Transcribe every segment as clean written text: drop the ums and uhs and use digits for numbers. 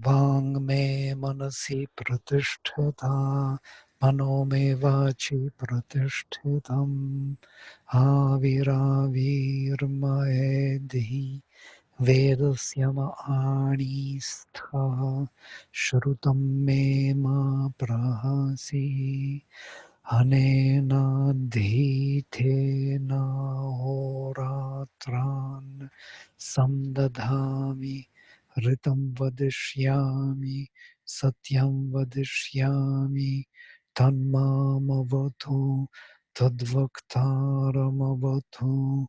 Vang me manasi pratishtita, mano me vachi pratishthitam, aviravirmaedhi, vedasyama anistha, shrutam me ma prahasi, anena dhitena horatran samdadhami. Ritam vadishyami, satyam vadishyami, tanmam avatu, tadvaktaram avatu,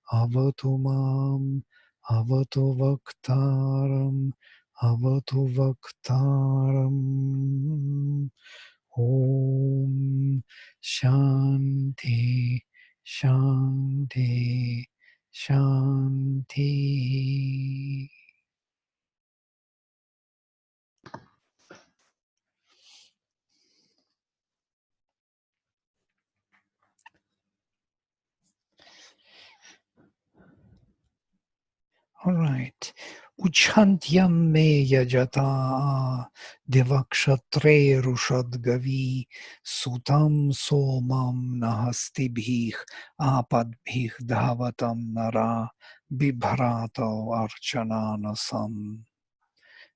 avatu mam, avatu vaktaram, avatu vaktaram. Om Shanti, Shanti, Shanti. All right. Uchantyam me yajata devakshatre rushadgavi sutam somam nahastibhih apadbhih dhavatam nara bibharato archananasam.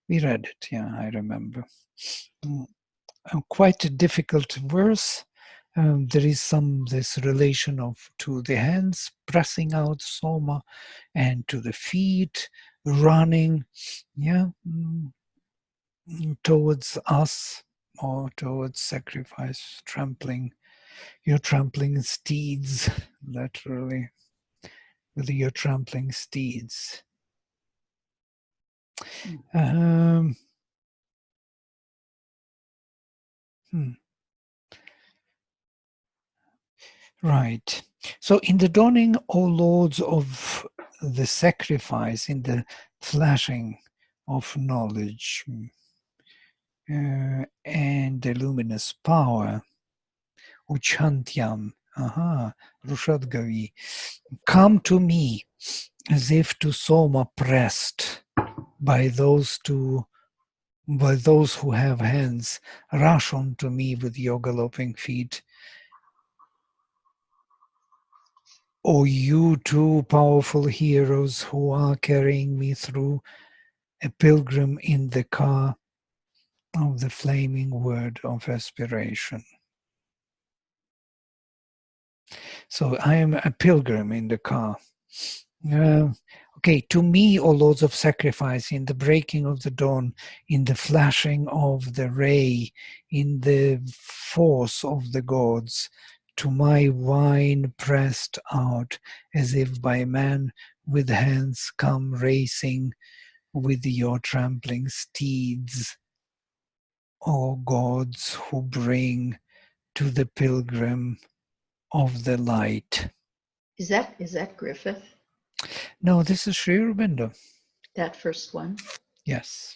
We read it, yeah, I remember. Quite a difficult verse. There is this relation to the hands pressing out soma and to the feet running, yeah, towards us or towards sacrifice, trampling. You're trampling steeds, literally. You're trampling steeds. Right. So in the dawning, O lords of the sacrifice, in the flashing of knowledge and the luminous power, Uchantyam, Rushadgavi, come to me as if to Soma pressed by those who have hands, rush on to me with your galloping feet. O you two powerful heroes who are carrying me through, a pilgrim in the car of the flaming word of aspiration. So I am a pilgrim in the car. Okay, to me, O lords of sacrifice, in the breaking of the dawn, in the flashing of the ray, in the force of the gods, to my wine pressed out, as if by man with hands come racing with your trampling steeds, O gods who bring to the pilgrim of the light. Is that Griffith? No, this is Sri Aurobindo. That first one? Yes.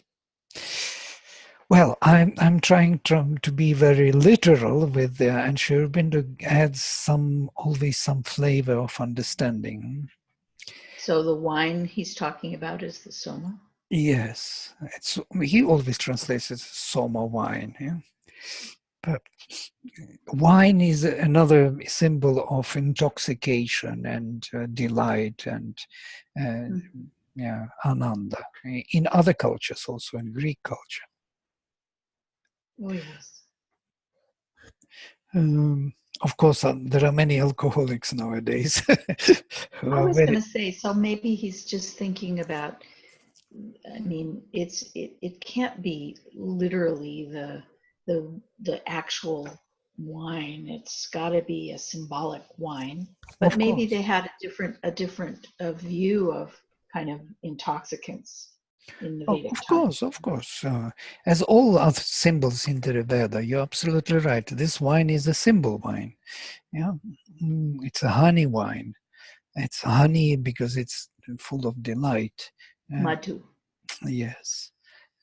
Well, I'm trying to be very literal with and Sri Aurobindo adds always some flavor of understanding. So the wine he's talking about is the soma? Yes, he always translates it as soma wine. Yeah? But wine is another symbol of intoxication and delight and ananda. In other cultures, also in Greek culture. Oh, yes. Of course, there are many alcoholics nowadays. I was going to say, so maybe he's just thinking about, I mean, it can't be literally the actual wine. It's got to be a symbolic wine. But maybe they had a different view of kind of intoxicants in the Vedic times. Of course. As all other symbols in the Veda, you're absolutely right. This wine is a symbol wine. Yeah, it's a honey wine. It's honey because it's full of delight. Madhu. Yes.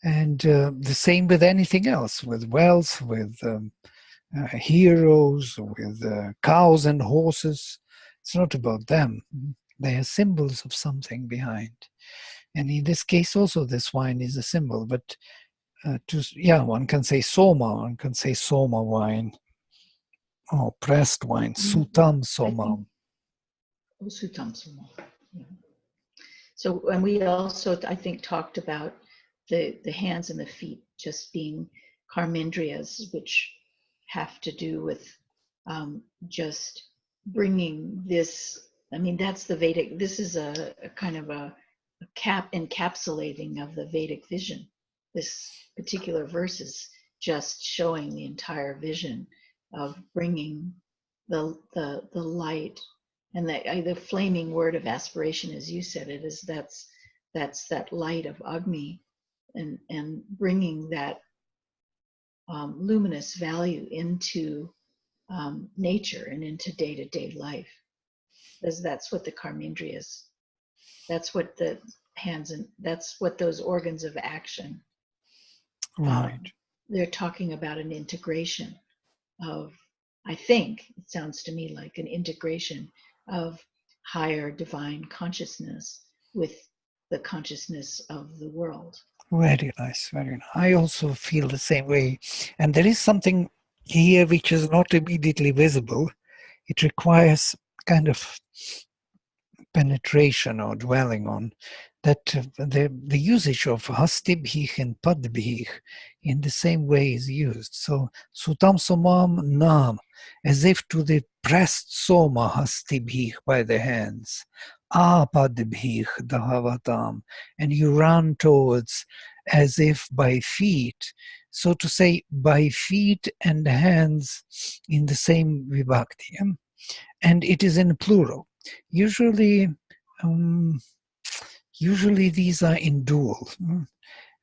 And the same with anything else, with wealth, with heroes, with cows and horses. It's not about them. They are symbols of something behind. And in this case also, this wine is a symbol. But one can say soma wine, or pressed wine, sutam somam. Sutam somam. Yeah. So, and we also, I think, talked about the hands and the feet just being karmendriyas, which have to do with just bringing this. I mean, that's the Vedic. This is a kind of a encapsulating of the Vedic vision. This particular verse is just showing the entire vision of bringing the light and the flaming word of aspiration, as you said it, is that's that light of Agni, and bringing that luminous value into nature and into day-to-day life, because that's what the karmendriyas, that's what the hands, and that's what those organs of action, Right. they're talking about an integration of, I think it sounds to me like an integration of higher divine consciousness with the consciousness of the world. Very nice, very nice. I also feel the same way. And there is something here which is not immediately visible. It requires kind of penetration or dwelling on that the usage of hastibhih and padbhih in the same way is used. So sutam somam nam, as if to the pressed soma hastibhih by the hands, padbhih dahavatam, and you run towards as if by feet, so to say by feet and hands in the same vibhakti. And it is in plural. Usually these are in dual.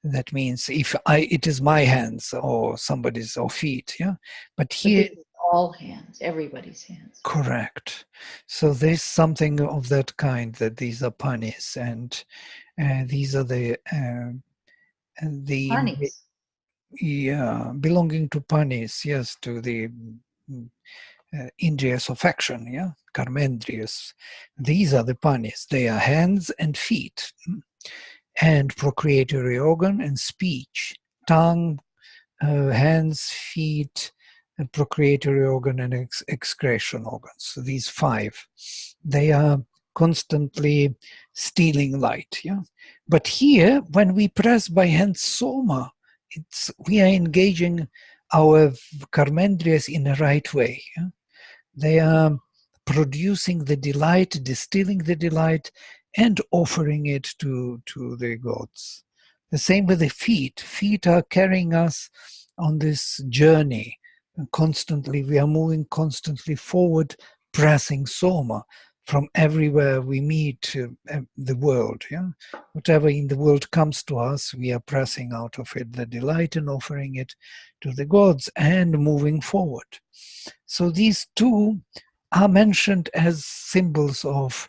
That means if it is my hands or somebody's or feet, yeah. But here, all hands, everybody's hands. Correct. So there's something of that kind, that these are panis, and these are the Panis. Yeah, belonging to panis, yes, to the indriyas of action, yeah, karmendriyas. These are the panis. They are hands and feet, and procreatory organ and speech, tongue, hands, feet, and procreatory organ and excretion organs. So these five, they are constantly stealing light. Yeah, but here, when we press by hand soma, we are engaging our karmendriyas in a right way. Yeah? They are producing the delight, distilling the delight, and offering it to the gods. The same with the feet. Feet are carrying us on this journey. And constantly, we are moving constantly forward, pressing soma from everywhere we meet the world. Yeah? Whatever in the world comes to us, we are pressing out of it the delight and offering it to the gods and moving forward. So these two are mentioned as symbols of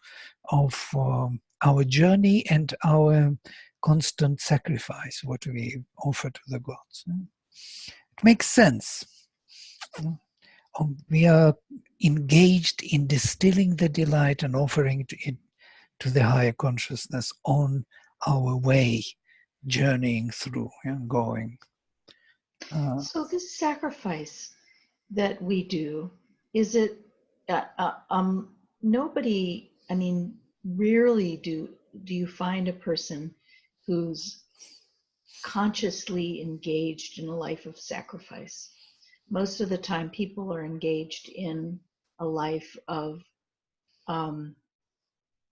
our journey and our constant sacrifice, what we offer to the gods. It makes sense. We are engaged in distilling the delight and offering it to the higher consciousness on our way, journeying through and going. So this sacrifice that we do, is it nobody, I mean, rarely do you find a person who's consciously engaged in a life of sacrifice. Most of the time people are engaged in a life of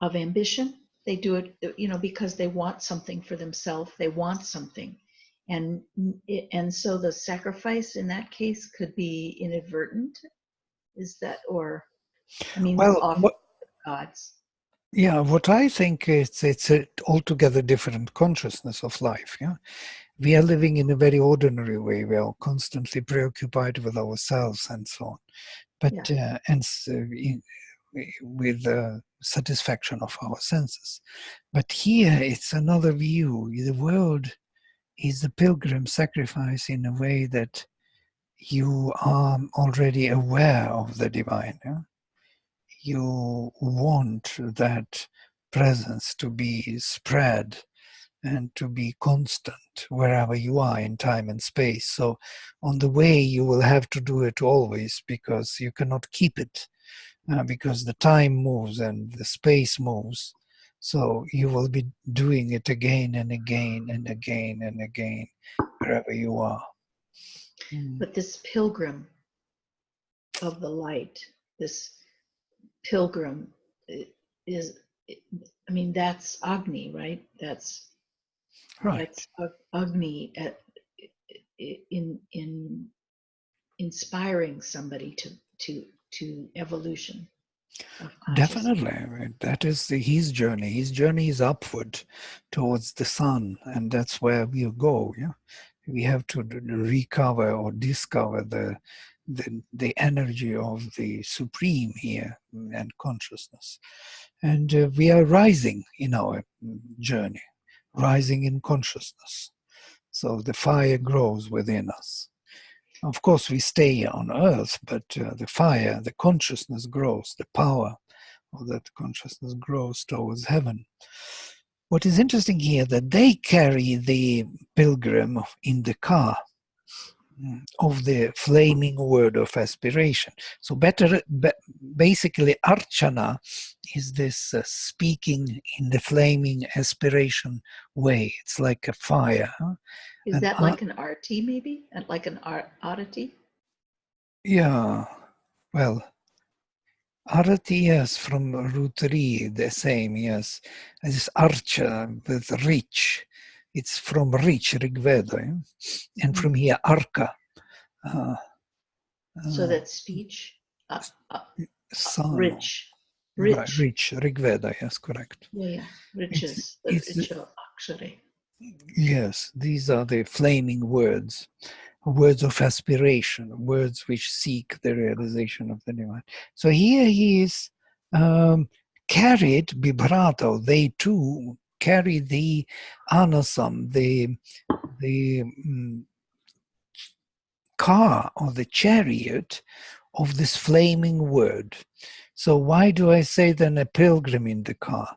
ambition. They do it, because they want something for themselves. They want something, and so the sacrifice in that case could be inadvertent. Is that, or I mean, it's often gods. Yeah, what I think is it's a altogether different consciousness of life. Yeah, we are living in a very ordinary way. We are constantly preoccupied with ourselves and so on, but with the satisfaction of our senses. But here it's another view. The world is the pilgrim sacrifice in a way that you are already aware of the divine. Yeah? You want that presence to be spread and to be constant wherever you are in time and space. So on the way you will have to do it always, because you cannot keep it, because the time moves and the space moves. So you will be doing it again and again and again and again wherever you are. But this pilgrim of the light, this pilgrim is, I mean, that's Agni, right? That's Right. That's Agni in inspiring somebody to evolution of consciousness. Definitely. I mean, that is his journey. His journey is upward towards the sun, and that's where we'll go. Yeah, we have to recover or discover the energy of the supreme here and consciousness, and we are rising in our journey, rising in consciousness. So the fire grows within us. Of course, we stay on earth, but the fire, the consciousness grows, the power of that consciousness grows towards heaven. What is interesting here, that they carry the pilgrim in the car of the flaming word of aspiration. So basically Archana is this speaking in the flaming aspiration way. It's like a fire. Is that like an arti, maybe? Like an oddity? Yeah, well, Arati, yes, from root Ri, the same, yes. This Archa with rich. It's from rich, Rigveda. And from here, Arka. So that's speech. Son. Rich. Right, Rich. rich, Rigveda, yes, correct. Yeah. Riches. The It's, rich akshare. yes, these are the flaming words of aspiration, words which seek the realization of the divine. So here he is carried vibrato. They too carry the anasam, the car or the chariot of this flaming word. So why do I say then a pilgrim in the car?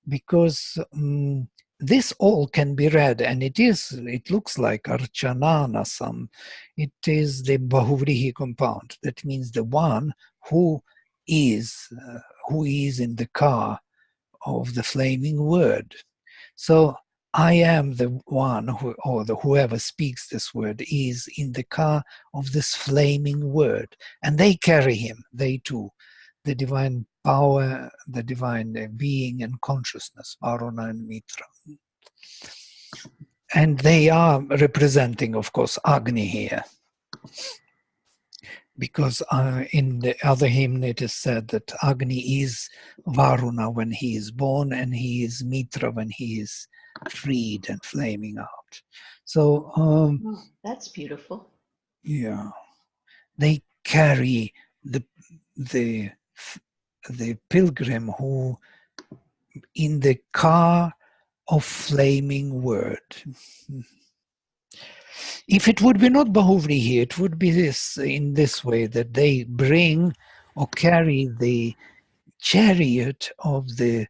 Because this all can be read, and it looks like Archananasam. It is the Bahuvrihi compound. That means the one who is in the car of the flaming word. So I am the one who, or whoever speaks this word is in the car of this flaming word. And they carry him, they too, the divine power, the divine being and consciousness, Varuna and Mitra. And they are representing, of course, Agni here. Because in the other hymn it is said that Agni is Varuna when he is born, and he is Mitra when he is freed and flaming out. So that's beautiful. Yeah, they carry the pilgrim who in the car of flaming word. If it would be not Bahuvri here, it would be this in this way, that they bring or carry the chariot of the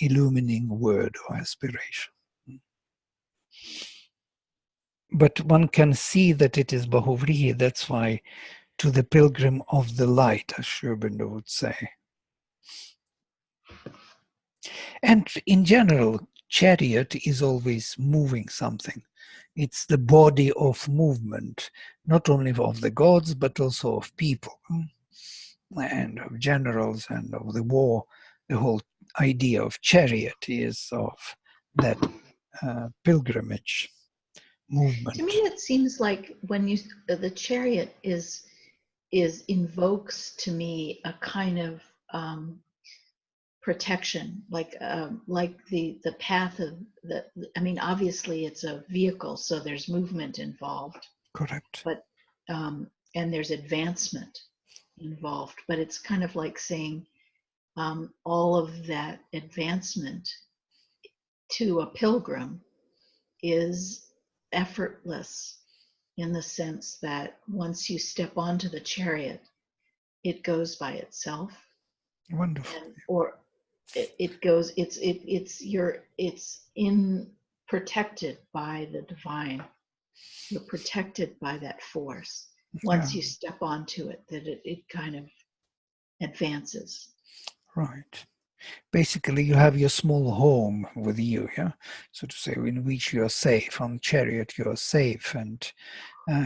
illumining word or aspiration. But one can see that it is Bahuvri. That's why to the pilgrim of the light, as Sri Aurobindo would say. And in general, chariot is always moving something. It's the body of movement, not only of the gods, but also of people and of generals and of the war. The whole idea of chariot is of that pilgrimage movement. To me, it seems like when the chariot is invokes to me a kind of protection, like the path of the. I mean, obviously, it's a vehicle, so there's movement involved. Correct. But and there's advancement involved, but it's kind of like saying all of that advancement to a pilgrim is effortless, in the sense that once you step onto the chariot, it goes by itself. Wonderful. it goes, it's in protected by the divine. You're protected by that force. Yeah, Once you step onto it, that it kind of advances. right. Basically, you have your small home with you, yeah, so to say, in which you are safe. On chariot, you are safe, and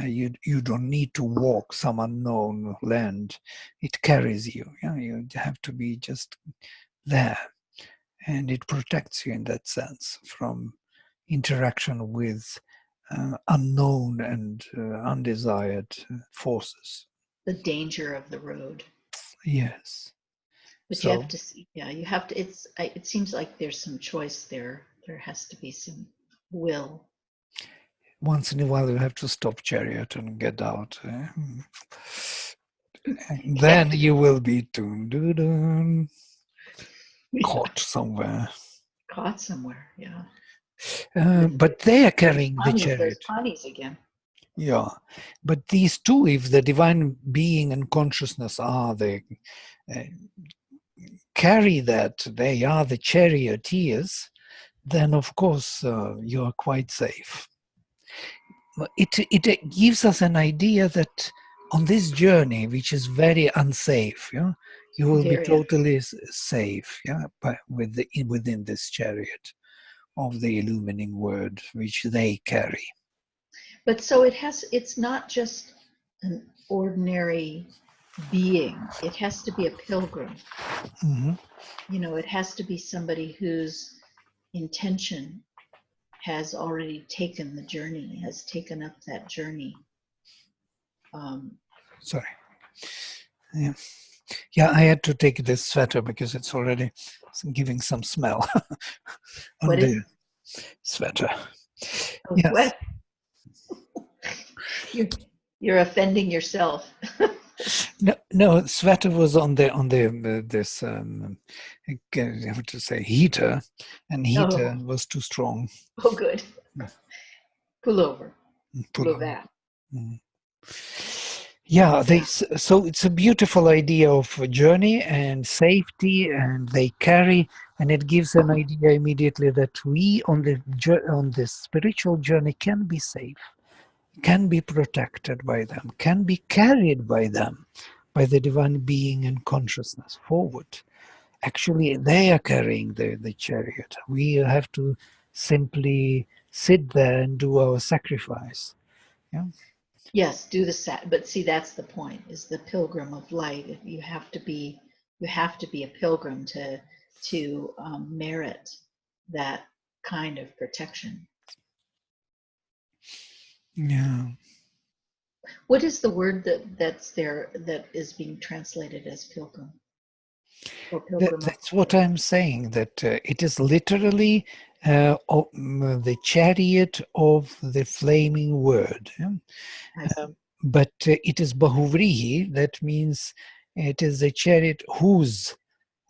you don't need to walk some unknown land. It carries you. Yeah, you have to be just there, and it protects you in that sense from interaction with unknown and undesired forces. The danger of the road. Yes. But you have So to see, yeah, you have to, it seems like there's some choice there. There has to be some will. once in a while you have to stop chariot and get out. And then Get you will be dun, dun, dun, yeah, caught somewhere. caught somewhere, yeah. But they are carrying the Those chariot. pawnies again. Yeah. But these two, if the divine being and consciousness are the uh, carry that, they are the charioteers, then of course you are quite safe. It gives us an idea that on this journey, which is very unsafe, yeah, you will be Very totally safe, yeah, but within this chariot of the illumining word which they carry. But so it's not just an ordinary being. It has to be a pilgrim. Mm-hmm. You know, it has to be somebody whose intention has already taken the journey, has taken up that journey. Sorry. Yeah. Yeah, I had to take this sweater because it's already giving some smell on What the is sweater. oh, Yes. what? You're offending yourself. No, sweater was on the this how to say heater, and heater Oh, was too strong. oh, good. Pull over. Pull Pull on. that. Mm. Yeah, Yeah. so it's a beautiful idea of a journey and safety, and they carry, and it gives an idea immediately that we on the spiritual journey can be safe, can be protected by them, can be carried by them, by the divine being and consciousness forward. Actually, they are carrying the chariot. We have to simply sit there and do our sacrifice. Yeah. Yes, do the sat. But see, that's the point. Is the pilgrim of light. You have to be. You have to be a pilgrim to merit that kind of protection. Yeah. What is the word that's there that is being translated as pilgrim or pilgrim of That's what light? I'm saying, that it is literally the chariot of the flaming word. Yeah? I see. But it is Bahuvrihi, that means it is the chariot whose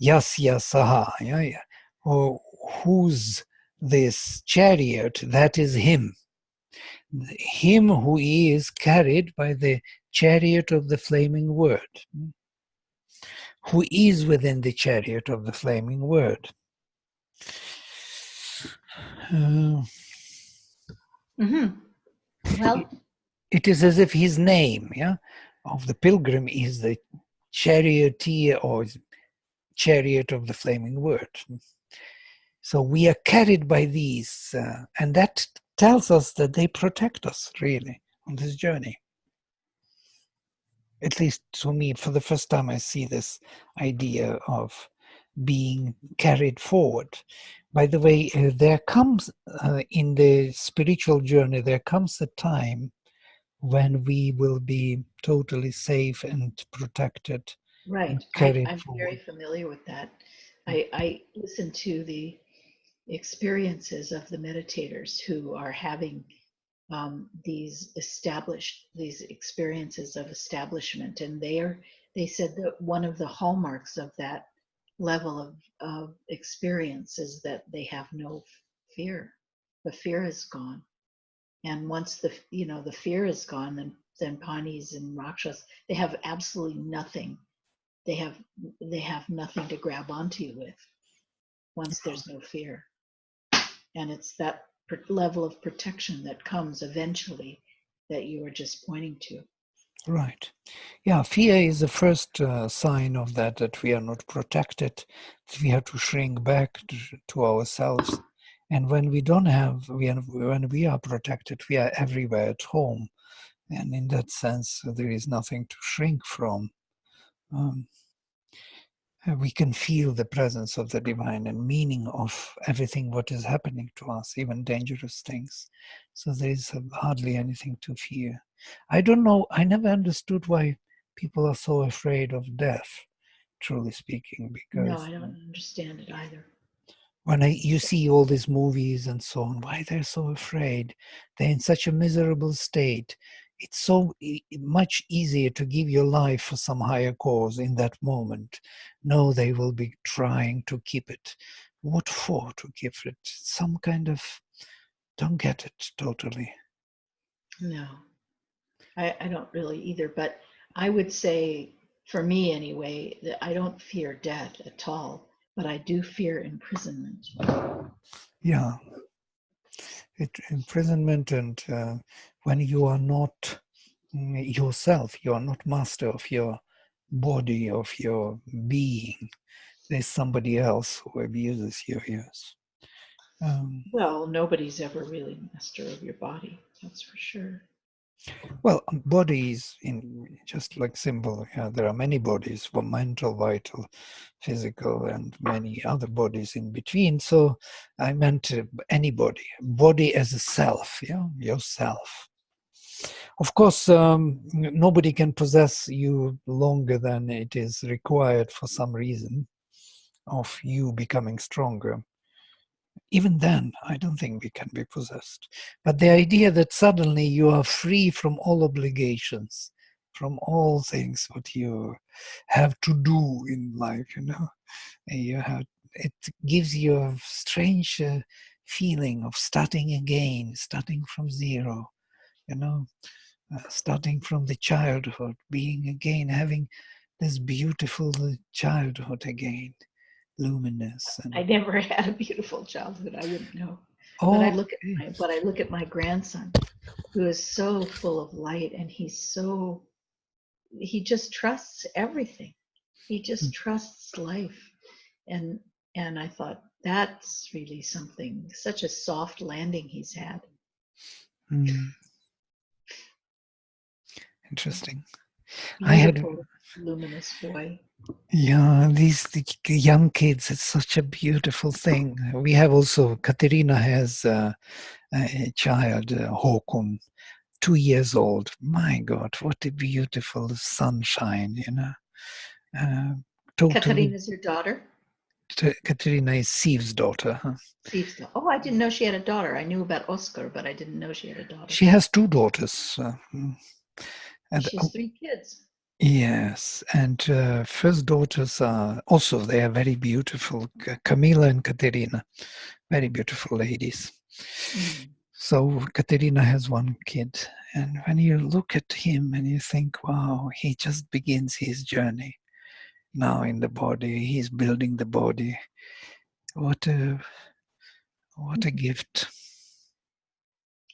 Yasya Saha, yeah, yeah, or whose this chariot, that is him. Him who is carried by the chariot of the flaming word, who is within the chariot of the flaming word. Uh, Mm-hmm. Well, it is as if his name, yeah, of the pilgrim is the charioteer or chariot of the flaming word. So we are carried by these, and that tells us that they protect us really on this journey. At least to me, for the first time, I see this idea of being carried forward. By the way, there comes in the spiritual journey, there comes a time when we will be totally safe and protected right. and carried I'm very forward. familiar with that. I listen to the experiences of the meditators who are having these experiences of establishment, and they said that one of the hallmarks of that level of experience is that they have no fear. The fear is gone, and once the fear is gone, then panis and rakshas, they have absolutely nothing. They have nothing to grab onto with. once there's no fear. And it's that level of protection that comes eventually that you were just pointing to. Right. Yeah, fear is the first sign of that we are not protected, that we have to shrink back to ourselves. And when we don't have, when we are protected, we are everywhere at home. And in that sense, there is nothing to shrink from. We can feel the presence of the divine and meaning of everything what is happening to us, even dangerous things. So there is hardly anything to fear. I don't know, I never understood why people are so afraid of death, truly speaking, No, because I don't understand it either. when you see all these movies and so on, why they're so afraid? They're in such a miserable state. It's so much easier to give your life for some higher cause in that moment. No, they will be trying to keep it. What for to keep it? Some kind of, don't get it totally. No, I don't really either. But I would say, for me anyway, that I don't fear death at all, but I do fear imprisonment. Yeah, imprisonment, and when you are not yourself, you are not master of your body, of your being. There's somebody else who abuses you. Yes. Well, nobody's ever really master of your body, that's for sure. Well, body is in just like symbol. Yeah, there are many bodies, for mental, vital, physical, and many other bodies in between. So I meant anybody, body as a self. Yeah, yourself. Of course, nobody can possess you longer than it is required for some reason of you becoming stronger. Even then, I don't think we can be possessed. But the idea that suddenly you are free from all obligations, from all things what you have to do in life, you have, it gives you a strange feeling of starting again, starting from zero, starting from the childhood, being again, having this beautiful childhood again, luminous. I And never had a beautiful childhood, I wouldn't know. But oh, I look at my grandson, who is so full of light, and he just trusts everything. He just trusts life. And and I thought, that's really something, such a soft landing he's had. Interesting. I had, Beautiful, luminous boy. yeah, the young kids, it's such a beautiful thing. We have also, Katerina has a child, Håkon, 2 years old. My God, what a beautiful sunshine. Totally. Katarina's your daughter? Katerina is Siv's daughter. Huh? Steve's daughter. Oh, I didn't know she had a daughter. I knew about Oscar, but I didn't know she had a daughter. She has two daughters. And She has 3 kids. yes, and first daughters are also, they are very beautiful. Camila and Katerina, very beautiful ladies. Mm. So Katerina has one kid, and when you look at him and you think, wow, he just begins his journey now in the body. He's building the body. What a gift.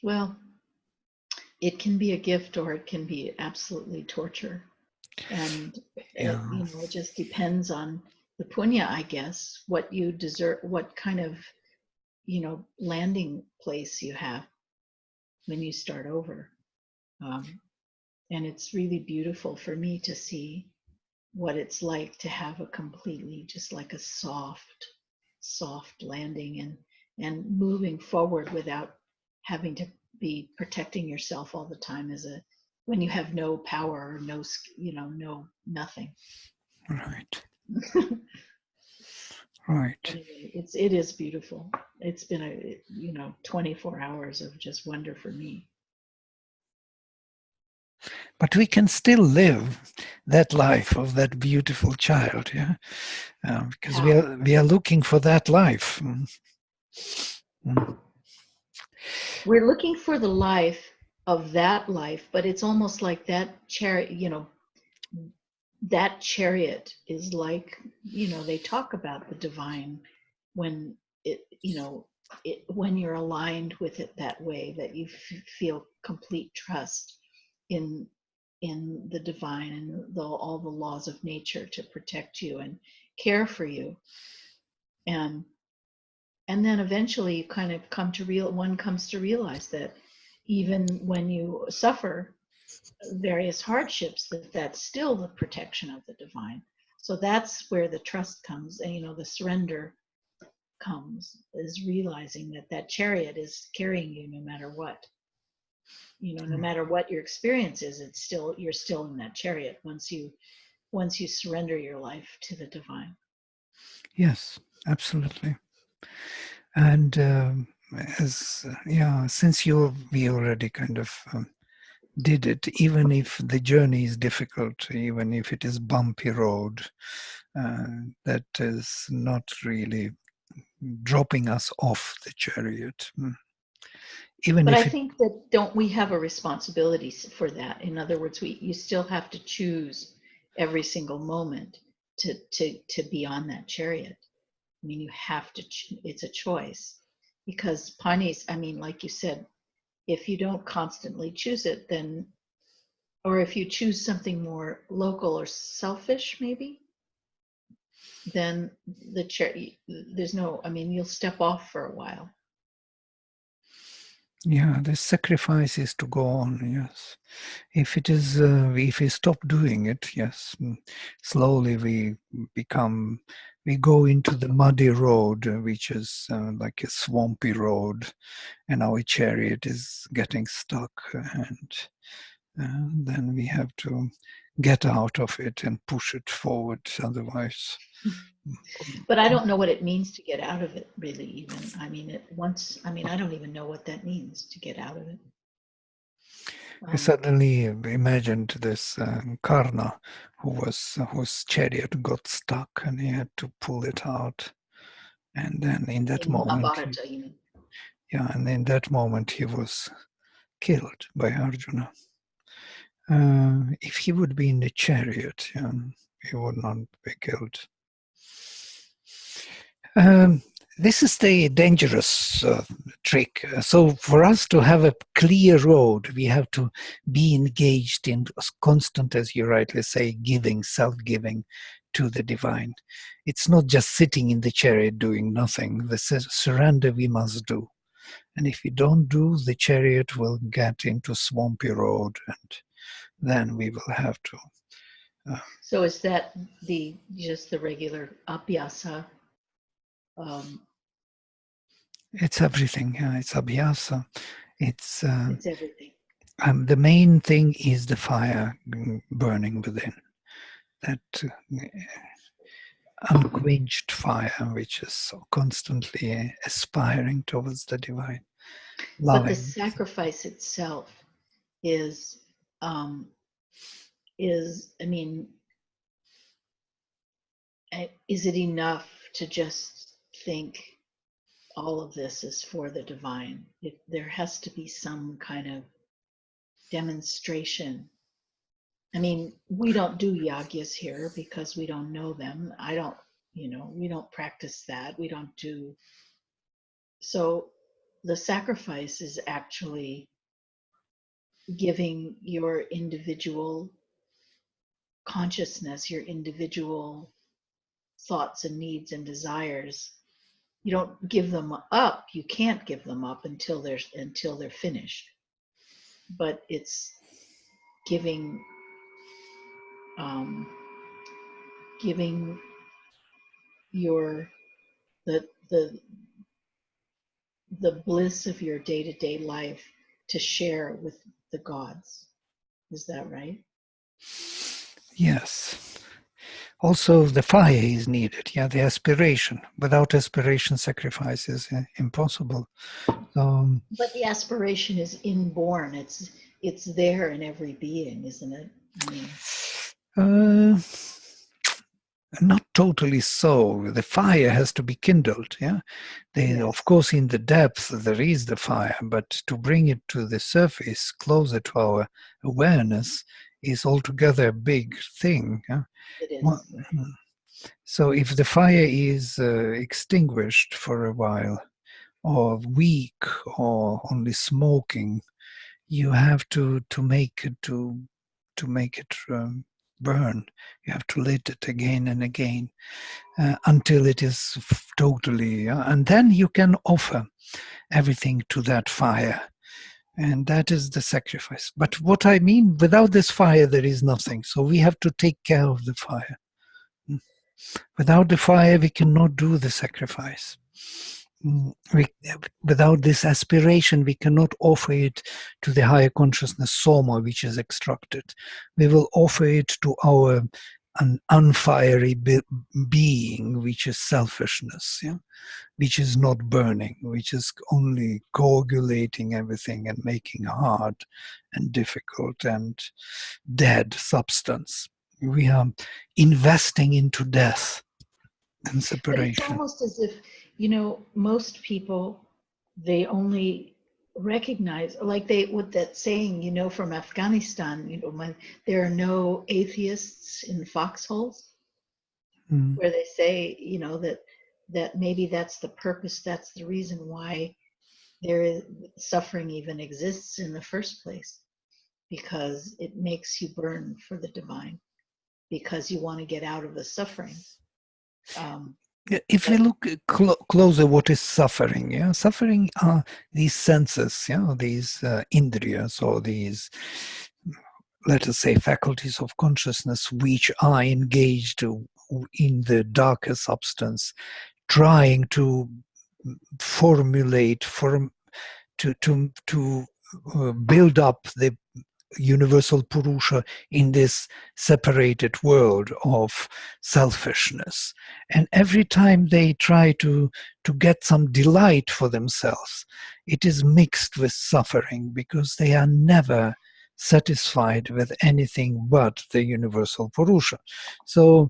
Well, it can be a gift or it can be absolutely torture. And Yeah. it just depends on the punya, I guess, what you deserve, what kind of, landing place you have when you start over. And it's really beautiful for me to see what it's like to have a completely, just like a soft landing, and moving forward without having to be protecting yourself all the time, when you have no power or no, no nothing. Right. Right. Anyway, it is beautiful. It's been 24 hours of just wonder for me. But we can still live that life of that beautiful child, yeah, because we are looking for that life. We're looking for the life of that life, but it's almost like that chariot. That chariot is like, they talk about the divine when it, when you're aligned with it that way, that you feel complete trust in the divine and all the laws of nature to protect you and care for you. And then eventually you kind of one comes to realize that even when you suffer various hardships, that's still the protection of the divine. So that's where the trust comes, and the surrender comes, is realizing that chariot is carrying you no matter what. No matter what your experience is, you're still in that chariot once you surrender your life to the divine. Yes, absolutely. And since we already kind of did it, even if the journey is difficult, even if it is bumpy road, that is not really dropping us off the chariot. But I think that don't we have a responsibility for that? In other words, you still have to choose every single moment to be on that chariot. I mean, you have to. It's a choice, because Pani's. I mean, like you said, if you don't constantly choose it, then, or if you choose something more local or selfish, maybe, then there's no. I mean, you'll step off for a while. Yeah, the sacrifice is to go on. Yes, if it is, if we stop doing it, yes, slowly we go into the muddy road, which is like a swampy road, and our chariot is getting stuck, and then we have to get out of it and push it forward. Otherwise. But I don't know what it means to get out of it, really, even. I mean, I don't even know what that means, to get out of it. I suddenly imagined this Karna whose chariot got stuck and he had to pull it out. And then in that moment, Mahabharata, you mean? and in that moment he was killed by Arjuna. If he would be in the chariot, he would not be killed. This is the dangerous trick. So for us to have a clear road, we have to be engaged in constant, as you rightly say, giving, self-giving to the divine. It's not just sitting in the chariot doing nothing. The surrender we must do. And if we don't do, the chariot will get into swampy road, and then we will have to. So is that just the regular abhyasa? It's everything. It's abhyasa. It's everything. The main thing is the fire burning within. That unquenched fire, which is so constantly aspiring towards the divine. Loving. But the sacrifice itself is, I mean, is it enough to just think all of this is for the divine? There has to be some kind of demonstration. I mean, we don't do yagyas here because we don't know them. We don't practice that. We don't do. So the sacrifice is actually giving your individual consciousness, your individual thoughts and needs and desires. You don't give them up. You can't give them up until they're finished. But it's giving your the bliss of your day-to-day life to share with the gods. Is that right? Yes. Also, the fire is needed. The aspiration. Without aspiration, sacrifice is impossible. But the aspiration is inborn. It's there in every being, isn't it? I mean, not totally so. The fire has to be kindled. Yes. Of course, in the depth there is the fire, but to bring it to the surface, closer to our awareness, is altogether a big thing. It is. So if the fire is extinguished for a while, or weak, or only smoking, you have to make it burn. You have to lit it again and again until it is totally, and then you can offer everything to that fire. And that is the sacrifice. But what I mean, without this fire, there is nothing. So we have to take care of the fire. Without the fire, we cannot do the sacrifice. Without this aspiration, we cannot offer it to the higher consciousness soma, which is extracted. We will offer it to our an unfiery being, which is selfishness, yeah? Which is not burning, which is only coagulating everything and making hard and difficult and dead substance. We are investing into death and separation. But it's almost as if, most people, they only recognize, like with that saying, from Afghanistan, when there are no atheists in foxholes, where they say, that maybe that's the purpose, that's the reason why suffering even exists in the first place, because it makes you burn for the divine, because you want to get out of the suffering. If we look closer, what is suffering? Yeah, suffering are these senses, these indriyas, or these, let us say, faculties of consciousness, which are engaged in the darker substance, trying to formulate, to build up the universal Purusha in this separated world of selfishness. And every time they try to get some delight for themselves, it is mixed with suffering, because they are never satisfied with anything but the universal Purusha. So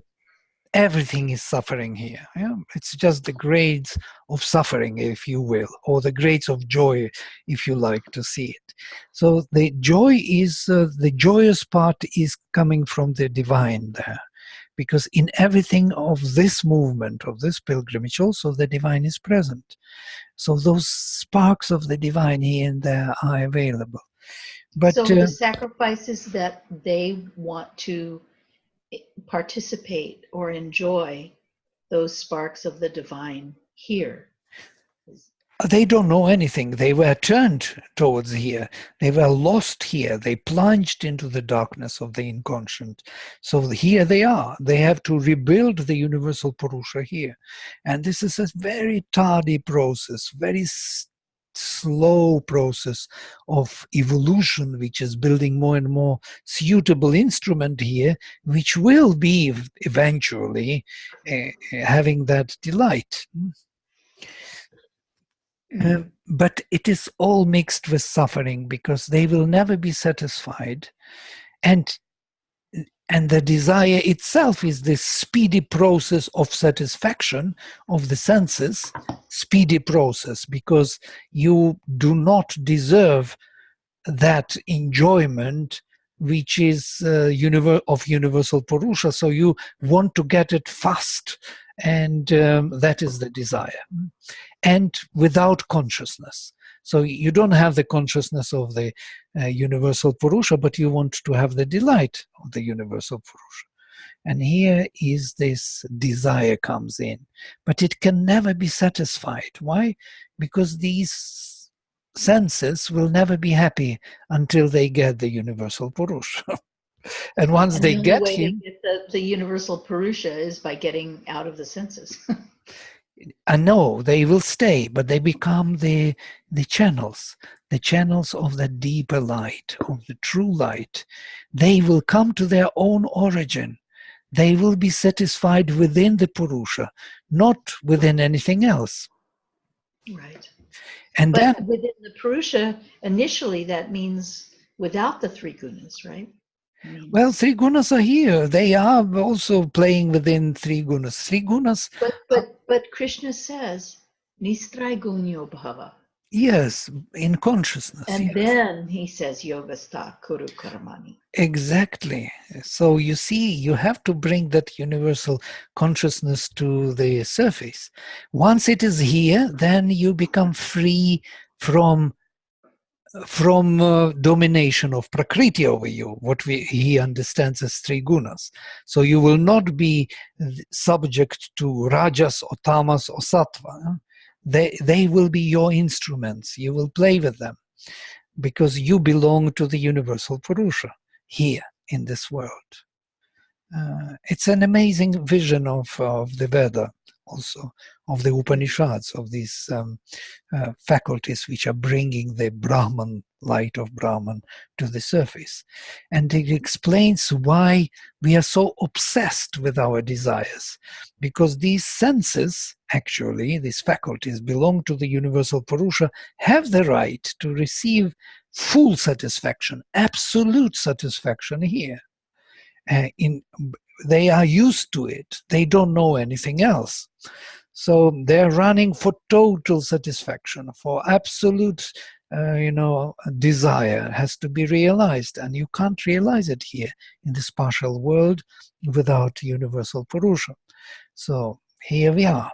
everything is suffering here. Yeah? It's just the grades of suffering, if you will, or the grades of joy, if you like to see it. So the joy is, the joyous part is coming from the divine there. Because in everything of this movement, of this pilgrimage, also the divine is present. So those sparks of the divine here and there are available. But so the sacrifices that they want to participate or enjoy, those sparks of the divine here, they don't know anything. They were turned towards here. They were lost here. They plunged into the darkness of the inconscient. So here they are. They have to rebuild the universal Purusha here. And this is a very tardy process, very slow process of evolution, which is building more and more suitable instrument here, which will be eventually having that delight. But it is all mixed with suffering, because they will never be satisfied. And the desire itself is this speedy process of satisfaction of the senses, speedy process, because you do not deserve that enjoyment which is of universal Purusha. So you want to get it fast, and that is the desire. And without consciousness. So you don't have the consciousness of the universal Purusha, but you want to have the delight of the universal Purusha. And here is this desire comes in. But it can never be satisfied. Why? Because these senses will never be happy until they get the universal Purusha. And once they get him, the universal Purusha is by getting out of the senses. No, they will stay, but they become the channels of the deeper light, of the true light. They will come to their own origin. They will be satisfied within the Purusha, not within anything else. Right. And but then within the Purusha, initially that means without the three gunas, right? Well, three gunas are here. They are also playing within three gunas. Three gunas. But Krishna says, Nistraigunyo bhava. Yes, in consciousness. And Yes. then he says, Yogastha Kuru Karmani. Exactly. So you see, you have to bring that universal consciousness to the surface. Once it is here, then you become free from domination of Prakriti over you, what he understands as three gunas. So you will not be subject to Rajas or Tamas or Sattva. They will be your instruments. You will play with them because you belong to the universal Purusha here in this world. It's an amazing vision of the Veda, also of the Upanishads, of these faculties which are bringing the Brahman, light of Brahman, to the surface. And it explains why we are so obsessed with our desires, because these senses, actually, these faculties belong to the universal Purusha, have the right to receive full satisfaction, absolute satisfaction here. They are used to it. They don't know anything else. So they're running for total satisfaction, for absolute, desire has to be realized. And you can't realize it here in this partial world without universal Purusha. So here we are.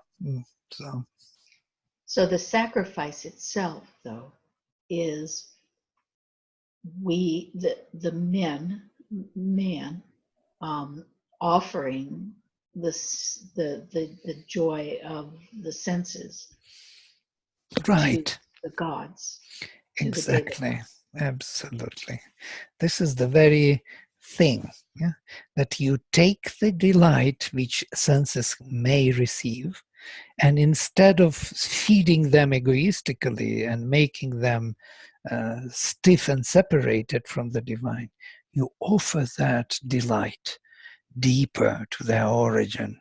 So the sacrifice itself, though, is the man offering the joy of the senses Right. to the gods, to Exactly. the Devas. Absolutely. This is the very thing, yeah? That you take the delight which senses may receive, and instead of feeding them egoistically and making them stiff and separated from the divine, you offer that delight deeper to their origin.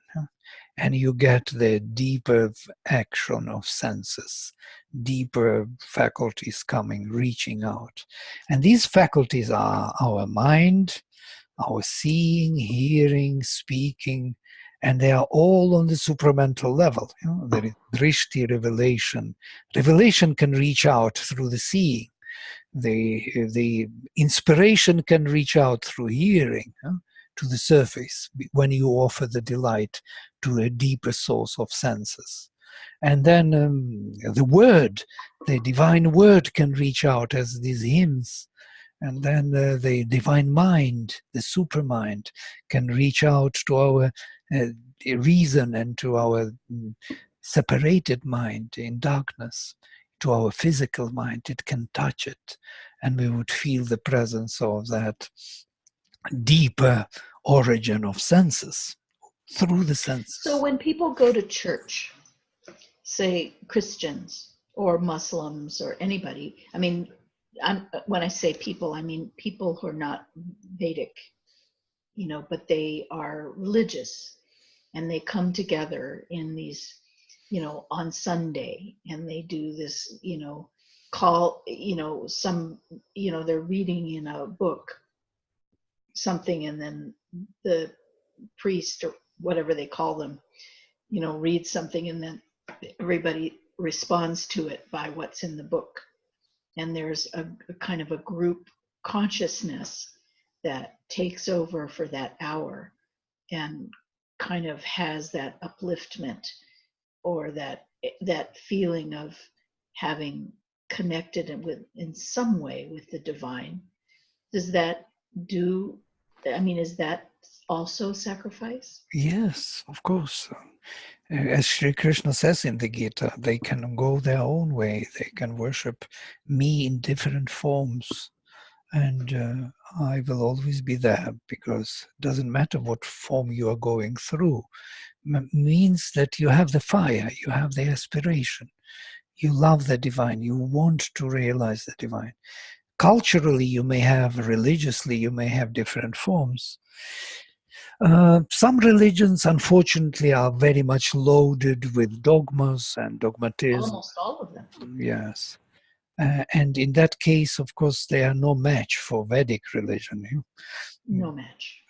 And you get the deeper action of senses, deeper faculties coming, reaching out. And these faculties are our mind, our seeing, hearing, speaking, and they are all on the supramental level. There is drishti, revelation. Revelation can reach out through the seeing. The inspiration can reach out through hearing to the surface when you offer the delight to a deeper source of senses. And then the word, the divine word can reach out as these hymns. And then the divine mind, the supermind, can reach out to our reason and to our separated mind in darkness, to our physical mind. It can touch it, and we would feel the presence of that deeper origin of senses through the senses. So when people go to church, say Christians or Muslims or anybody, I mean, when I say people, I mean people who are not Vedic, but they are religious, and they come together in these, on Sunday, and they do this, call, they're reading in a book something, and then the priest or whatever they call them, reads something, and then everybody responds to it by what's in the book. And there's a kind of a group consciousness that takes over for that hour and kind of has that upliftment or that feeling of having connected in some way with the divine. Does that is that also sacrifice? Yes, of course. As Sri Krishna says in the Gita, they can go their own way. They can worship me in different forms. And I will always be there, because it doesn't matter what form you are going through. Means that you have the fire, you have the aspiration. You love the divine. You want to realize the divine. Culturally, you may have, religiously, you may have different forms. Some religions, unfortunately, are very much loaded with dogmas and dogmatism. Almost all of them. Yes. And in that case, of course, they are no match for Vedic religion. No match.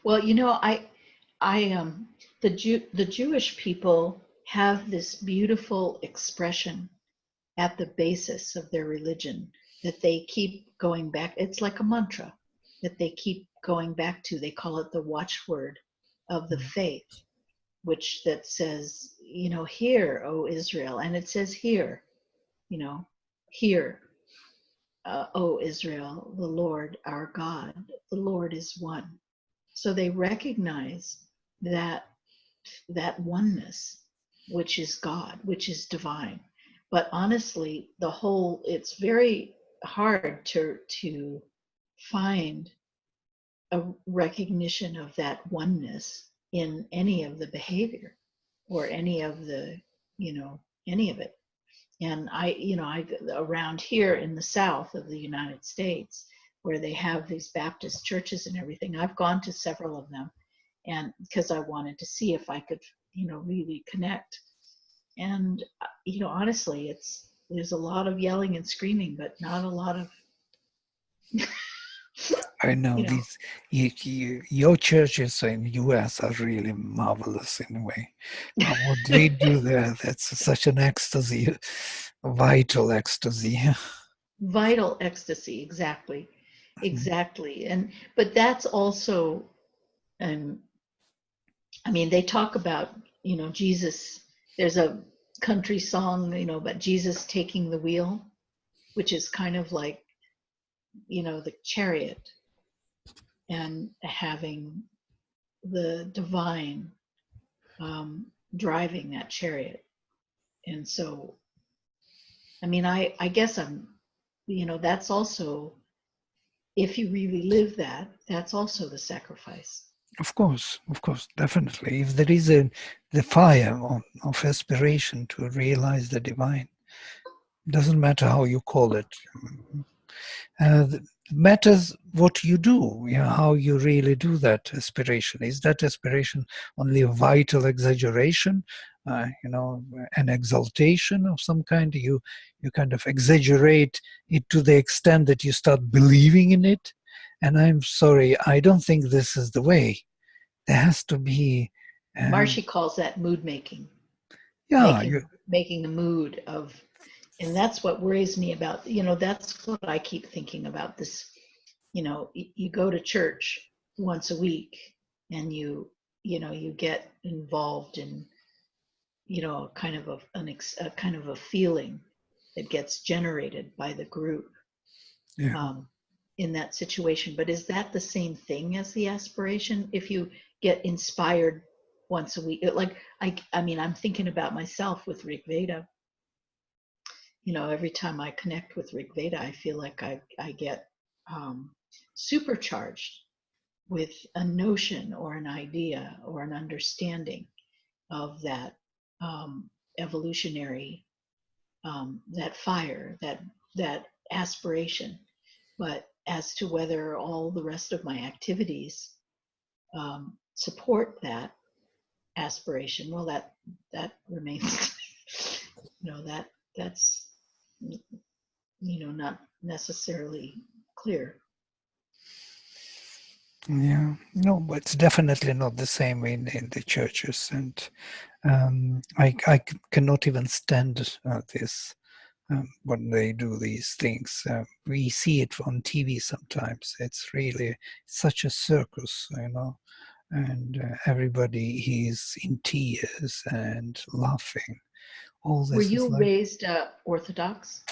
Well, the Jewish people have this beautiful expression, at the basis of their religion, that they keep going back. It's like a mantra that they keep going back to. They call it the watchword of the faith, which that says, hear, O Israel. And it says here, hear, O Israel, the Lord our God, the Lord is one. So they recognize that oneness, which is God, which is divine. But honestly, it's very hard to find a recognition of that oneness in any of the behavior or any of any of it. And I around here in the South of the United States, where they have these Baptist churches and everything, I've gone to several of them, and because I wanted to see if I could, really connect. And honestly, there's a lot of yelling and screaming, but not a lot of I know these your churches in the US are really marvelous in a way. What they do there, that's such an ecstasy, a vital ecstasy. vital ecstasy. Exactly. But that's also, they talk about, Jesus. There's a country song, about Jesus taking the wheel, which is kind of like, the chariot, and having the divine driving that chariot. And so, I guess that's also, if you really live that, that's also the sacrifice. Of course, definitely. If there is the fire of aspiration to realize the divine, doesn't matter how you call it. Matters what you do, how you really do that aspiration. Is that aspiration only a vital exaggeration, an exaltation of some kind? You kind of exaggerate it to the extent that you start believing in it. And I'm sorry, I don't think this is the way. There has to be... Marshy calls that mood making. Yeah. Making the mood of... And that's what worries me about, that's what I keep thinking about this. You go to church once a week and you get involved in, kind of a kind of a feeling that gets generated by the group in that situation. But is that the same thing as the aspiration? If you get inspired once a week, like, I'm thinking about myself with Rig Veda. Every time I connect with Rig Veda, I feel like I get supercharged with a notion or an idea or an understanding of that evolutionary, that fire, that aspiration. But as to whether all the rest of my activities support that aspiration, well, that remains, that's not necessarily clear. Yeah, no, but it's definitely not the same in the churches, and I cannot even stand this when they do these things. We see it on TV sometimes. It's really such a circus, and everybody is in tears and laughing. All this. Were you raised Orthodox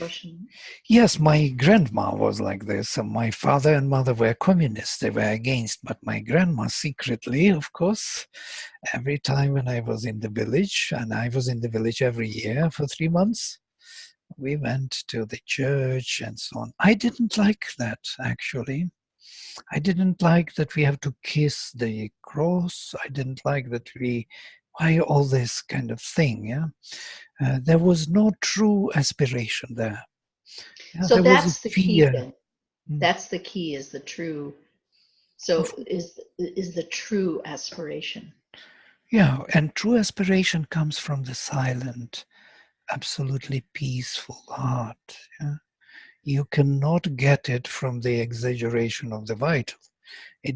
Russian? Yes, my grandma was like this. My father and mother were communists. They were against, but my grandma secretly, of course, every time when I was in the village, and I was in the village every year for 3 months, we went to the church and so on. I didn't like that, actually. I didn't like that we have to kiss the cross. I didn't like that why all this kind of thing, there was no true aspiration there. So that's the key then. That's the key, is the true. So is the true aspiration. Yeah, and true aspiration comes from the silent, absolutely peaceful heart. Yeah? You cannot get it from the exaggeration of the vital. It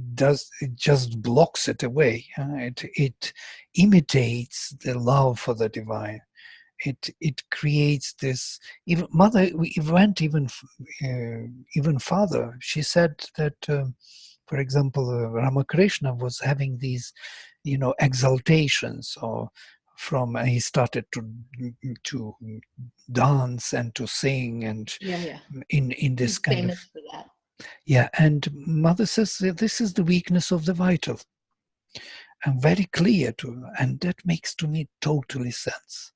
just blocks it away. It imitates the love for the divine. it creates this. Even mother, we went even farther. She said that, for example, Ramakrishna was having these, exaltations, or he started to dance and to sing, and Yeah. in this He's kind of, famous for that. yeah. And mother says that this is the weakness of the vital, and very clear to, and that makes to me totally sense.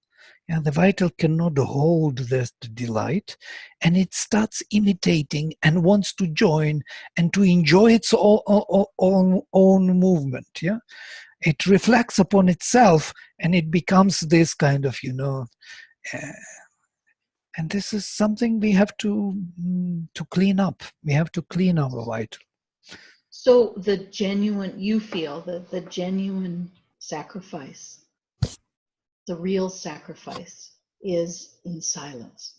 Yeah, the vital cannot hold the delight, and it starts imitating and wants to join and to enjoy its own movement. Yeah, it reflects upon itself, and it becomes this kind of, and this is something we have to clean up. We have to clean our vital. So you feel that the genuine sacrifice, the real sacrifice, is in silence,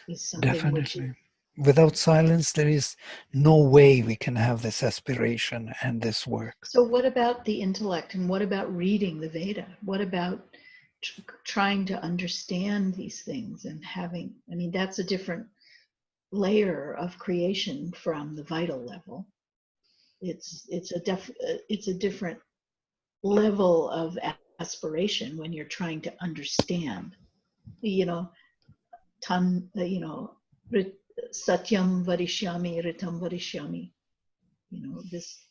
is something which is. Definitely. Without silence, there is no way we can have this aspiration and this work. So what about the intellect, and what about reading the Veda? What about trying to understand these things and having, I mean, that's a different layer of creation from the vital level. It's a different level of aspiration when you're trying to understand, you know, satyam varishyami, ritam varishyami, this.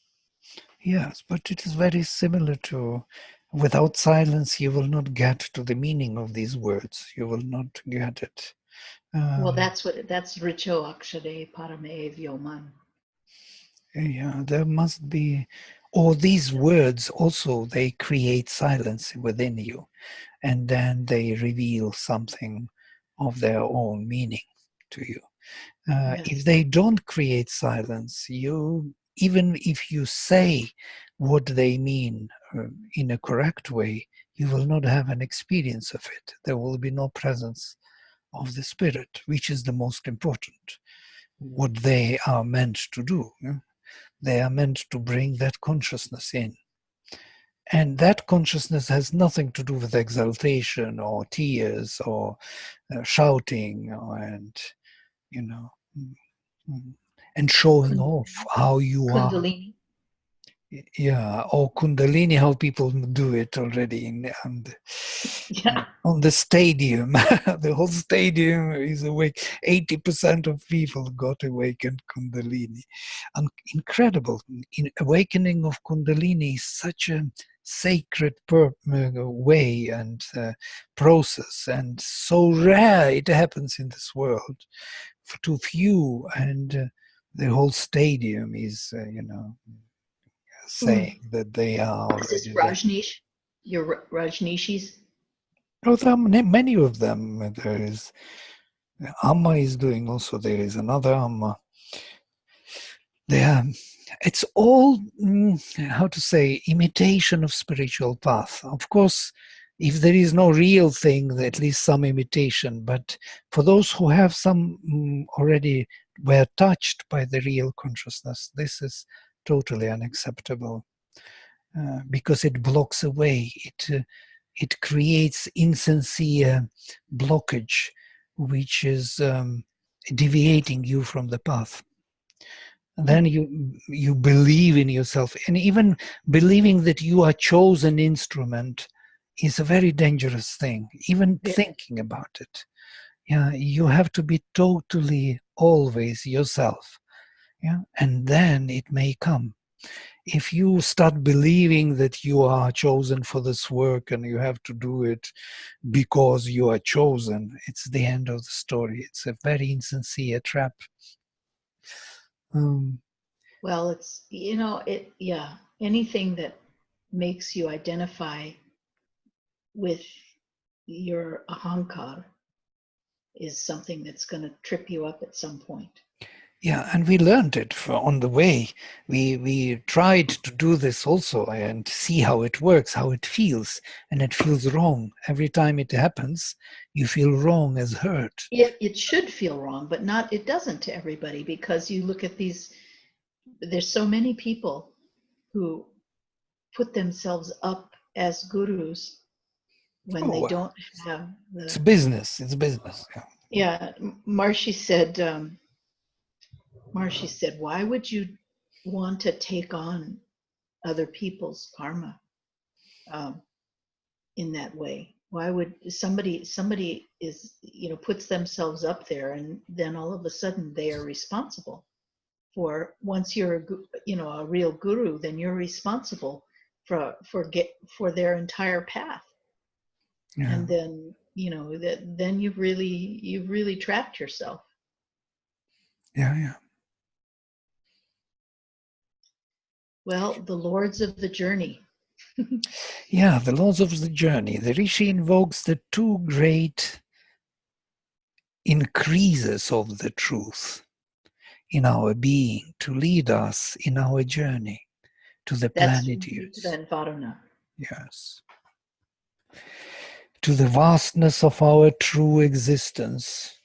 Yes, but it is very similar to, without silence, you will not get to the meaning of these words. You will not get it. Well, that's richo akshare parame vyoman. Yeah, there must be, or these words also, they create silence within you, and then they reveal something of their own meaning to you. If Yes. they don't create silence, even if you say what they mean in a correct way, you will not have an experience of it. There will be no presence of the spirit, which is the most important. What they are meant to do. They are meant to bring that consciousness in. And that consciousness has nothing to do with exaltation or tears or shouting you know, and showing off how you are. Kundalini. Yeah, or Kundalini, how people do it already Yeah. on the stadium. The whole stadium is awake. 80% of people got awakened Kundalini. Incredible. Awakening of Kundalini is such a sacred way and process, and so rare it happens in this world, too few, and the whole stadium is, saying that they are Is this already there. Rajneesh? Your Rajneeshis? Oh, there are many of them. There is Amma is doing also. There is another Amma. There, it's all how to say, imitation of spiritual path. Of course, if there is no real thing, at least some imitation. But for those who have some already were touched by the real consciousness, this is totally unacceptable. Because it blocks away, it creates insincere blockage, which is deviating you from the path. And then you believe in yourself, and even believing that you are chosen instrument is a very dangerous thing. Even thinking about it, yeah, you have to be totally always yourself, yeah, and then it may come. If you start believing that you are chosen for this work and you have to do it because you are chosen, it's the end of the story. It's a very insincere trap. Well, it's, anything that makes you identify with your ahankar is something that's going to trip you up at some point. Yeah, and we learned it on the way. We tried to do this also and see how it works, how it feels, and it feels wrong. Every time it happens, you feel wrong as hurt. It should feel wrong, but it doesn't to everybody, because you look at there's so many people who put themselves up as gurus when Oh, they well, don't have it's the. business. It's business. Yeah. Yeah, Marcy said. Marcy said, "Why would you want to take on other people's karma um, in that way? Why would somebody is puts themselves up there, and then all of a sudden they are responsible for, once you're a real guru, then you're responsible for their entire path, Yeah. and then then you've really trapped yourself." Yeah. Yeah. Well, the lords of the journey. Yeah. The laws of the journey. The Rishi invokes the two great increases of the truth in our being to lead us in our journey to the That's Mitra plenitudes. and Varuna. Yes. To the vastness of our true existence,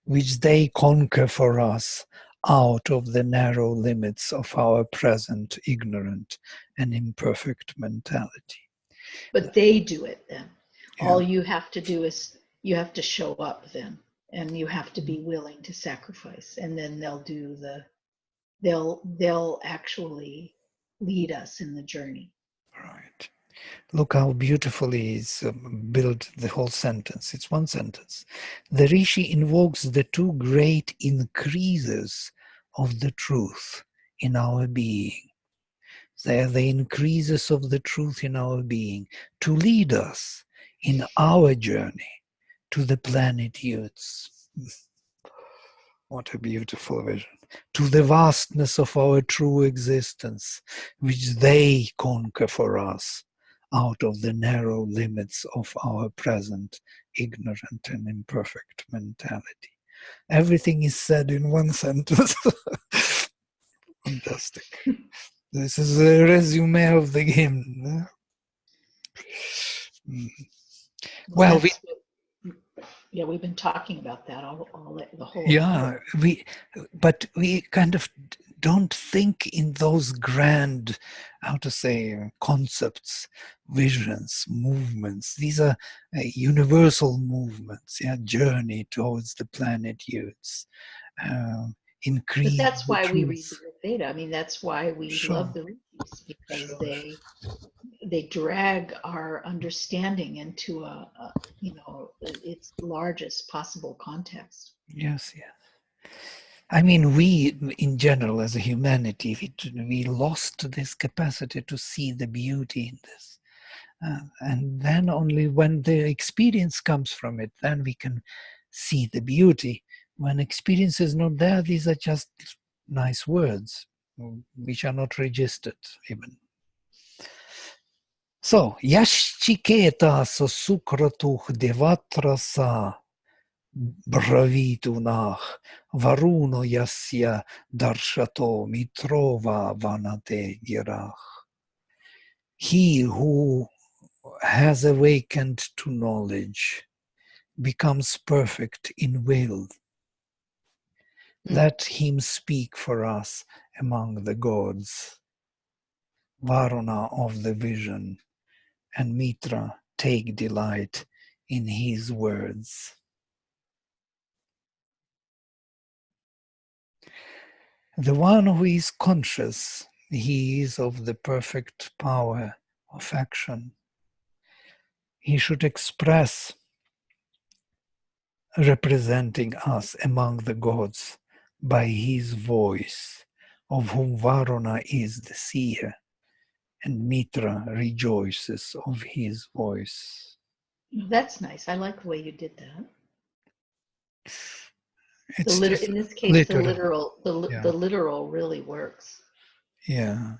which they conquer for us out of the narrow limits of our present ignorant and imperfect mentality. But they do it then. Yeah. All you have to do is you have to show up then, and you have to be willing to sacrifice, and then they'll actually lead us in the journey. Right. Look how beautifully is built the whole sentence. It's one sentence. The Rishi invokes the two great increases of the truth in our being. They are the increases of the truth in our being to lead us in our journey to the plenitudes. What a beautiful vision. To the vastness of our true existence, which they conquer for us out of the narrow limits of our present ignorant and imperfect mentality. Everything is said in one sentence. Fantastic. This is a resume of the hymn. Well, That's yeah, we've been talking about that all the whole yeah, hour. but we kind of don't think in those grand, how to say, concepts, visions, movements. These are universal movements, yeah, journey towards the plenitudes, But increase that's the why we read the truth. Rig Veda. I mean, that's why we love Sure, the Rishis, because sure. they drag our understanding into its largest possible context. Yes, yes. I mean, we, in general, as a humanity, we lost this capacity to see the beauty in this. And then only when the experience comes from it, then we can see the beauty. When experience is not there, these are just nice words, which are not registered even. So, Yashchiketa Sasukratuh Devatrasa Bravitunah Varuno Yasya Darshato Mitrova Vanate Girach. He who has awakened to knowledge becomes perfect in will. Let him speak for us among the gods. Varuna of the vision and Mitra take delight in his words. The one who is conscious, he is of the perfect power of action. He should express, representing us among the gods by his voice, of whom Varuna is the seer, and Mitra rejoices of his voice. That's nice. I like the way you did that. It's just In this case, literal. the literal really works. Yeah.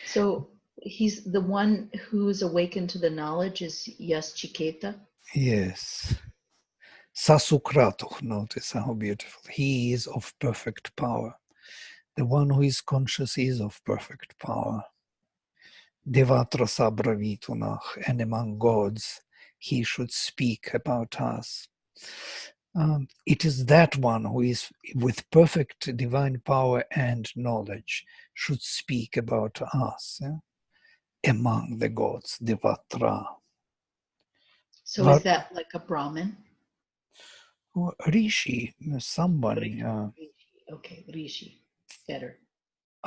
So he's the one who's awakened to the knowledge is Yaschiketa. Yes. Sasukratuh, notice how beautiful. He is of perfect power. The one who is conscious is of perfect power. Devatra Sabravitunah, and among gods, he should speak about us. It is that one who is with perfect divine power and knowledge should speak about us, among the gods, Devatra. So is that like a Brahmin? Rishi, someone. Okay, Rishi, better,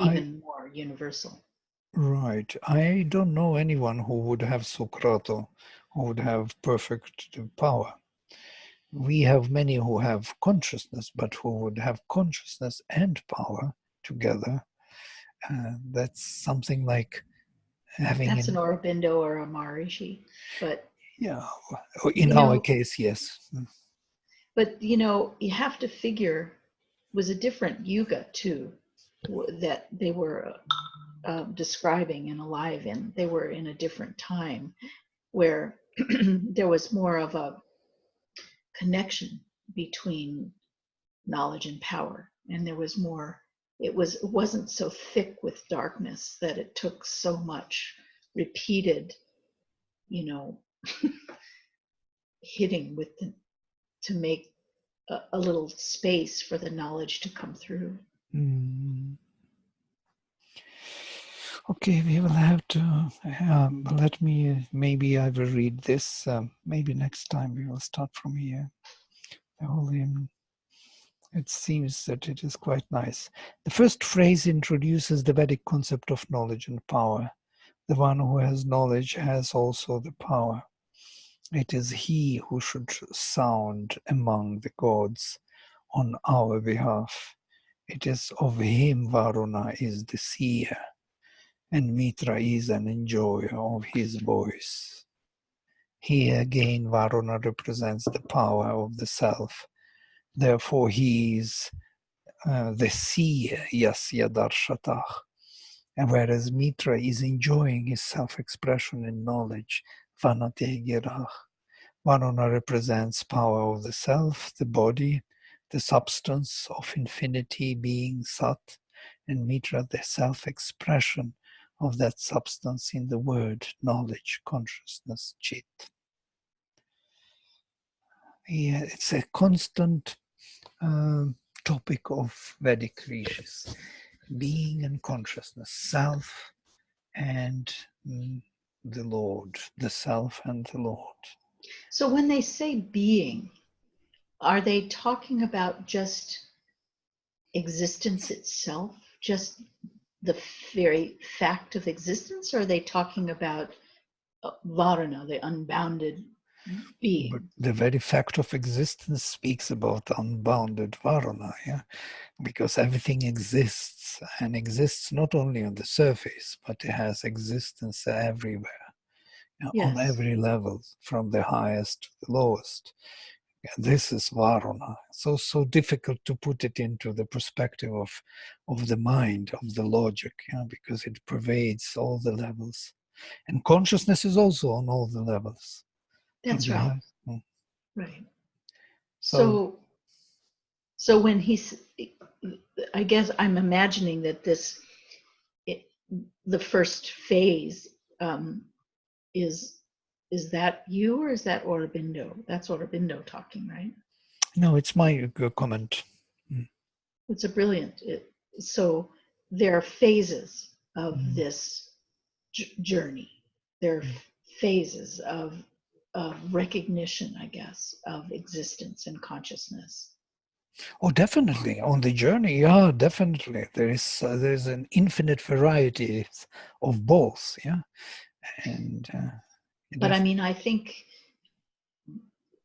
even more universal. Right. I don't know anyone who would have Sokrato, who would have perfect power. We have many who have consciousness, but who would have consciousness and power together. That's something like having... That's an Aurobindo or a Maharishi, but... Yeah, in our case, yes. But, you have to figure, was a different yuga too, that they were describing and alive in. They were in a different time where there was more of a connection between knowledge and power, and there was more. It wasn't so thick with darkness that it took so much repeated, hitting with to make a little space for the knowledge to come through. Okay, we will have to let me, maybe I will read this. Maybe next time we will start from here. The whole hymn. It seems that it is quite nice. The first phrase introduces the Vedic concept of knowledge and power. The one who has knowledge has also the power. It is he who should sound among the gods on our behalf. It is of him Varuna is the seer, and Mitra is an enjoyer of his voice. Here again Varuna represents the power of the self. Therefore he is the seer, Yasya Darshatah. And whereas Mitra is enjoying his self-expression in knowledge, Vanate Girach. Varuna represents power of the self, the body, the substance of infinity being Sat, and Mitra the self-expression of that substance in the word, knowledge, consciousness, Chit. Yeah, it's a constant topic of Vedic rishis. Being and consciousness, self and the Lord, the self and the Lord. So when they say being, are they talking about just existence itself, just the very fact of existence, or are they talking about Varuna, the unbounded being? But the very fact of existence speaks about unbounded Varuna, yeah? Because everything exists, and exists not only on the surface, but it has existence everywhere, Yes. on every level, from the highest to the lowest. This is Varuna. So difficult to put it into the perspective of the mind, of the logic, because it pervades all the levels. And consciousness is also on all the levels. That's right. Right. So when I guess I'm imagining that the first phase is that you, or is that Aurobindo? That's Aurobindo talking, right? No, it's my comment. It's a brilliant. So there are phases of this journey. There are phases of recognition, I guess, of existence and consciousness. Oh, definitely. On the journey, yeah, definitely. There's an infinite variety of both, yeah. And but I mean, I think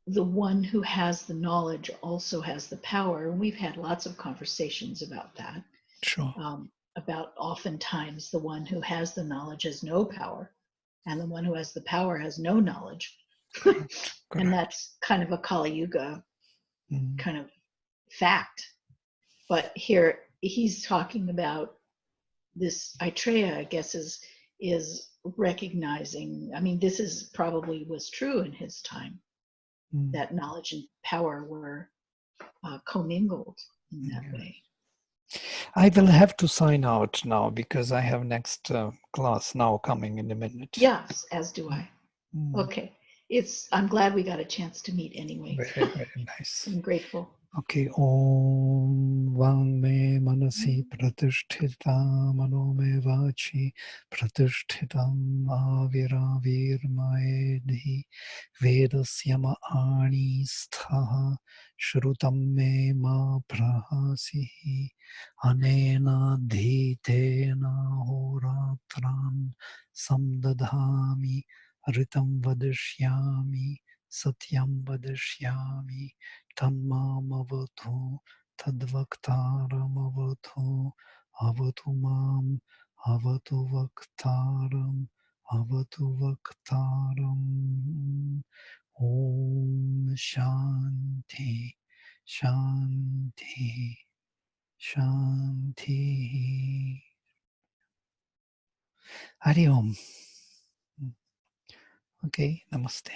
the one who has the knowledge also has the power. And we've had lots of conversations about that. Sure. About oftentimes the one who has the knowledge has no power, and the one who has the power has no knowledge. Correct. And that's kind of a Kali Yuga kind of fact. But here he's talking about this Aitreya, I guess, is recognizing, I mean, this is probably was true in his time, that knowledge and power were commingled in that way. I will have to sign out now because I have next class now coming in a minute. Yes, as do I. Okay. I'm glad we got a chance to meet anyway. Very, very nice. I'm grateful. Okay, Om Vang Me Manasi Pratisthita Mano Me Vachi Pratishtitam Avir Maedhi Vedasyama Ani Sthaha Shrutam Me Ma Prahasihi Anena Dhitena Horatran Samdadhami Ritam Vadishyami Satyam Vadishyami Tanmamavatu Tadvaktaramavatu Avatu Mam Avatu Vaktaram Avatu Vaktaram Om Shanti Shanti Shanti Hari Om. Okay, Namaste.